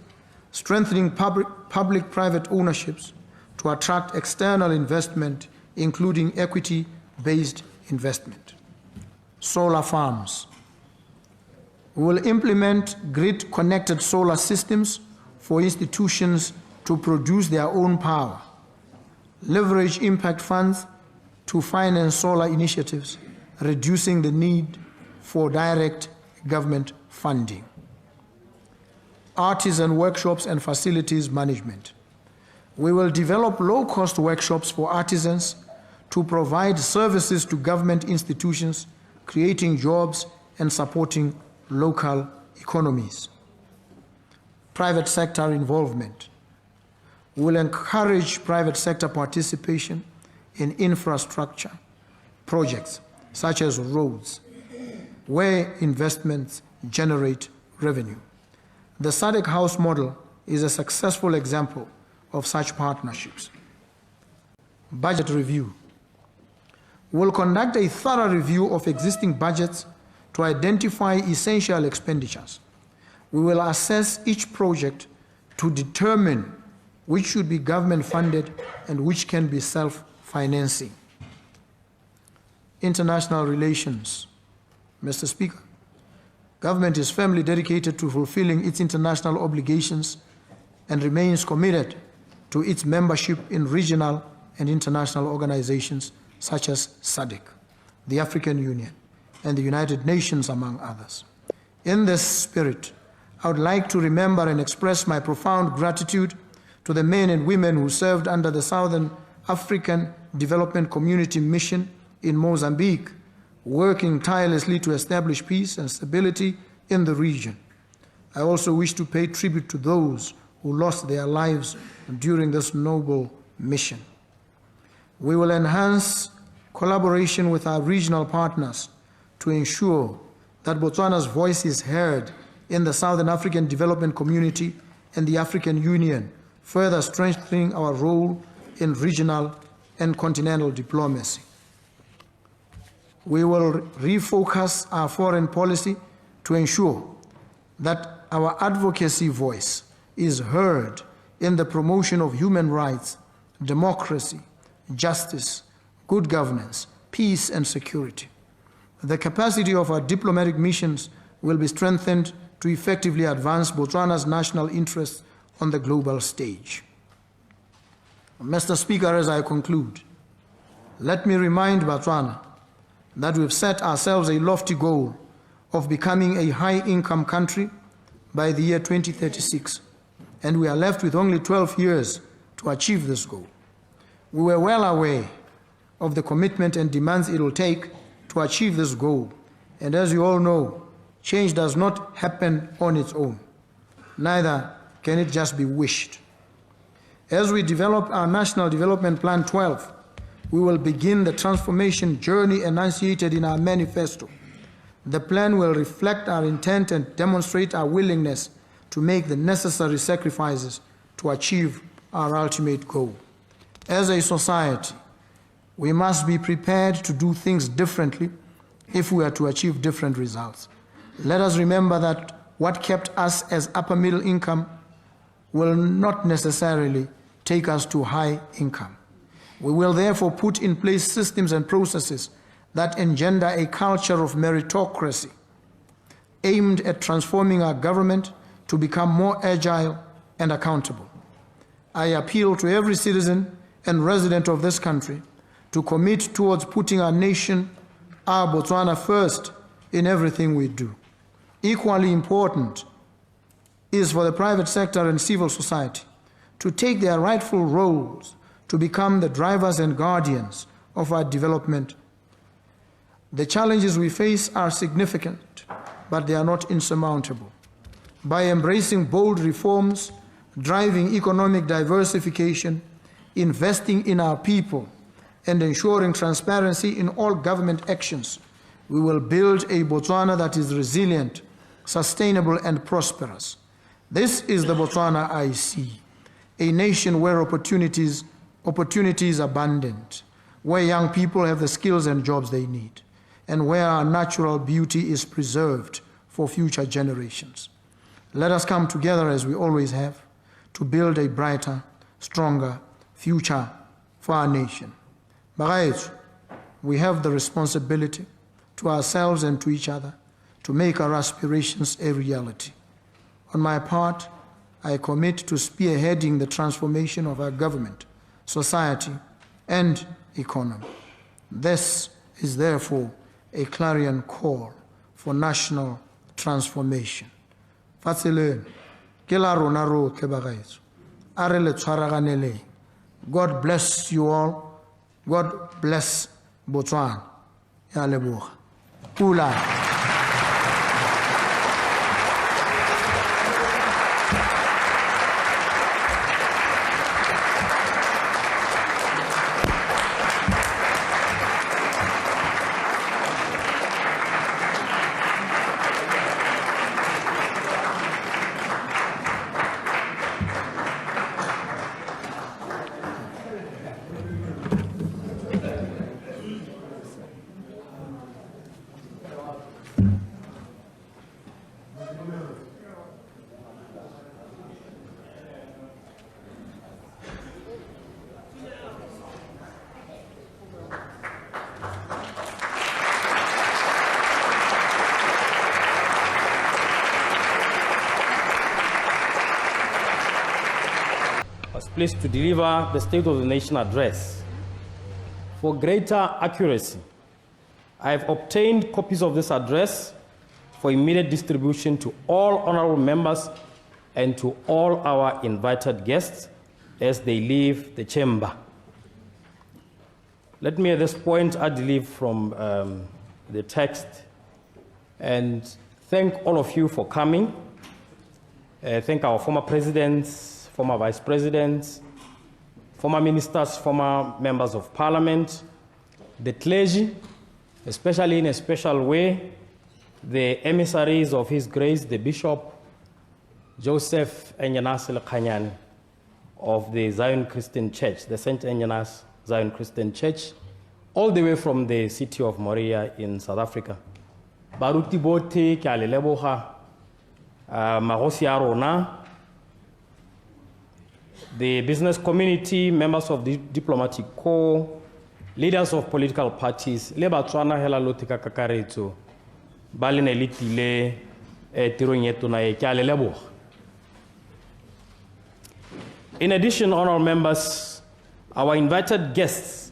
strengthening public-private ownerships to attract external investment, including equity-based investment. Solar farms. We will implement grid-connected solar systems for institutions to produce their own power, leverage impact funds to finance solar initiatives, reducing the need for direct government funding. Artisan workshops and facilities management. We will develop low-cost workshops for artisans to provide services to government institutions, creating jobs and supporting local economies. Private sector involvement. We will encourage private sector participation in infrastructure projects such as roads, where investments generate revenue. The SADC House model is a successful example of such partnerships. Budget review. We'll conduct a thorough review of existing budgets to identify essential expenditures. We will assess each project to determine which should be government funded and which can be self-financing. International relations. Mr. Speaker, government is firmly dedicated to fulfilling its international obligations and remains committed to its membership in regional and international organizations such as SADC, the African Union, and the United Nations, among others. In this spirit, I would like to remember and express my profound gratitude to the men and women who served under the Southern African Development Community mission in Mozambique, working tirelessly to establish peace and stability in the region. I also wish to pay tribute to those who lost their lives during this noble mission. We will enhance collaboration with our regional partners to ensure that Botswana's voice is heard in the Southern African Development Community and the African Union, further strengthening our role in regional and continental diplomacy. We will refocus our foreign policy to ensure that our advocacy voice is heard in the promotion of human rights, democracy, justice, good governance, peace, and security. The capacity of our diplomatic missions will be strengthened to effectively advance Botswana's national interests on the global stage. Mr. Speaker, as I conclude, let me remind Botswana that we've set ourselves a lofty goal of becoming a high-income country by the year 2036, and we are left with only 12 years to achieve this goal. We were well aware of the commitment and demands it will take to achieve this goal, and as you all know, change does not happen on its own. Neither can it just be wished. As we develop our National Development Plan 12, we will begin the transformation journey enunciated in our manifesto. The plan will reflect our intent and demonstrate our willingness to make the necessary sacrifices to achieve our ultimate goal. As a society, we must be prepared to do things differently if we are to achieve different results. Let us remember that what kept us as upper middle income will not necessarily take us to high income. We will therefore put in place systems and processes that engender a culture of meritocracy aimed at transforming our government to become more agile and accountable. I appeal to every citizen and resident of this country to commit towards putting our nation, our Botswana, first in everything we do. Equally important is for the private sector and civil society to take their rightful roles to become the drivers and guardians of our development. The challenges we face are significant, but they are not insurmountable. By embracing bold reforms, driving economic diversification, investing in our people, and ensuring transparency in all government actions, we will build a Botswana that is resilient, sustainable, and prosperous. This is the Botswana I see, a nation where opportunities abundant, where young people have the skills and jobs they need, and where our natural beauty is preserved for future generations. Let us come together, as we always have, to build a brighter, stronger future for our nation. Bagaetsu, we have the responsibility to ourselves and to each other to make our aspirations a reality. On my part, I commit to spearheading the transformation of our government, society, and economy. This is therefore a clarion call for national transformation. Fatseleng, ke la rona rotlhe bagaetso, a re le tshwaraganeleng. God bless you all. God bless Botswana. Ya leboga. Pula. Pleased to deliver the State of the Nation address. For greater accuracy, I have obtained copies of this address for immediate distribution to all honorable members and to all our invited guests as they leave the chamber. Let me at this point add leave from the text and thank all of you for coming. Thank our former presidents, former vice presidents, former ministers, former members of parliament, the clergy, especially in a special way, the emissaries of His Grace, the Bishop Joseph Enyanas Lekanyane of the Zion Christian Church, the St. Enyanas Zion Christian Church, all the way from the city of Moria in South Africa. Baruti bote ke a le leboga, magosi a rona, the business community, members of the diplomatic corps, leaders of political parties, le Botswana hela lote ka kakaretso, ba le ne le tile tirong e tona e ke a le leboga. In addition, honorable members, our invited guests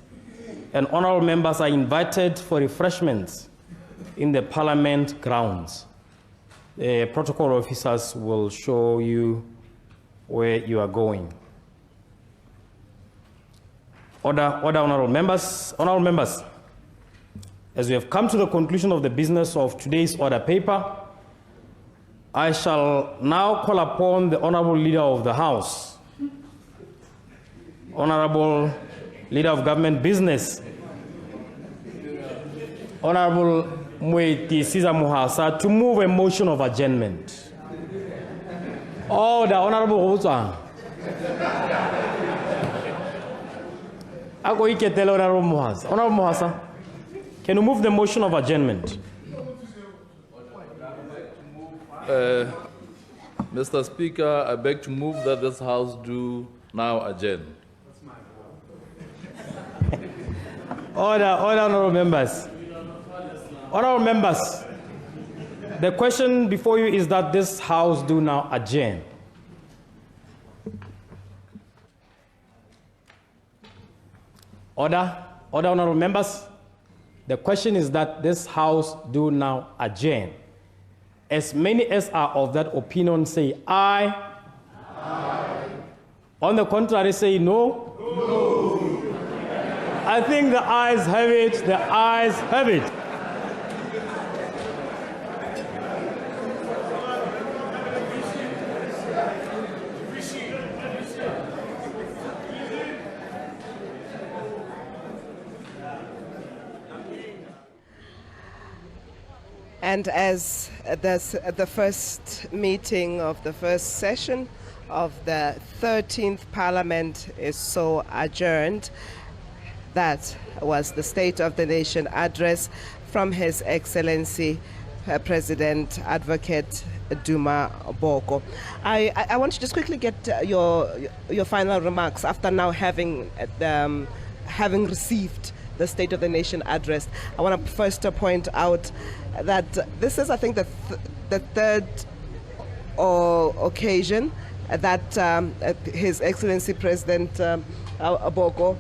and honorable members are invited for refreshments in the parliament grounds. The protocol officers will show you where you are going. Order, honorable members. Honorable members, as we have come to the conclusion of the business of today's order paper, I shall now call upon the honorable leader of the House, Honorable Leader of Government Business, Honorable Mweti Caesar Muhasa, to move a motion of adjournment. Order, Honorable Botswana. Honorable Muhasa. Honorable Muhasa, can you move the motion of adjournment? Mr. Speaker, I beg to move that this House do now adjourn. Order, honorable members. Honorable members, the question before you is that this House do now adjourn. Order, honorable members. The question is that this House do now adjourn. As many as are of that opinion say aye. Aye. On the contrary, say no. No. I think the ayes have it. The ayes have it. And as the first meeting of the first session of the 13th Parliament is so adjourned, that was the State of the Nation address from His Excellency President Advocate Duma Boko. I want to just quickly get your final remarks after now having received the State of the Nation address. I want to first point out that this is, I think, the third occasion that His Excellency President Boko,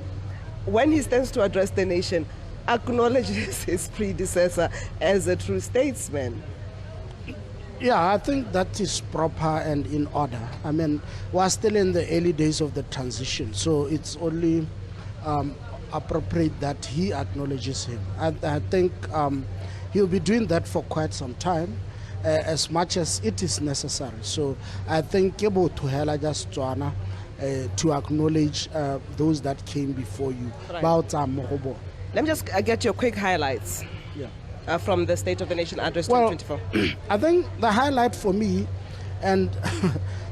when he stands to address the nation, acknowledges his predecessor as a true statesman. Yeah, I think that is proper and in order. I mean, we're still in the early days of the transition, so it's only appropriate that he acknowledges him. I think he'll be doing that for quite some time, as much as it is necessary. So I think able to just to acknowledge those that came before you. Right. Let me just get your quick highlights from the State of the Nation address 2024. I think the highlight for me, and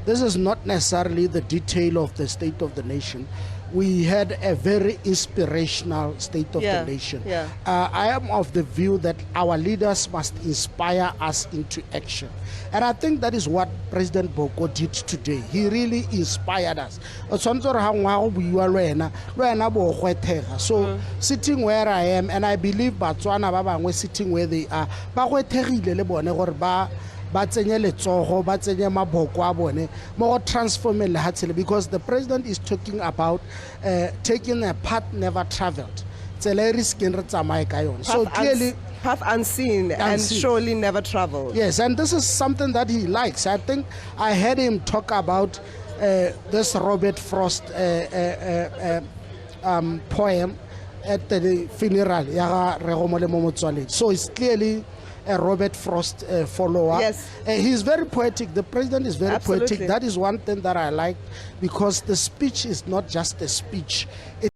this is not necessarily the detail of the State of the Nation, we had a very inspirational State of the Nation. Yeah. I am of the view that our leaders must inspire us into action. And I think that is what President Boko did today. He really inspired us. So sitting where I am, and I believe Botswana ba bangwe sitting where they are, ba gwethegile le bone gore ba tsenye letsogo ba tsenye maboko a bone mo go transforming lehatshele, because the president is talking about taking a path never traveled. So clearly path unseen and surely never traveled. Yes, and this is something that he likes. I think I heard him talk about this Robert Frost poem at the funeral. So it's clearly a Robert Frost follower. Yes. He's very poetic. The president is very Absolutely. poetic. That is one thing that I like, because the speech is not just a speech. It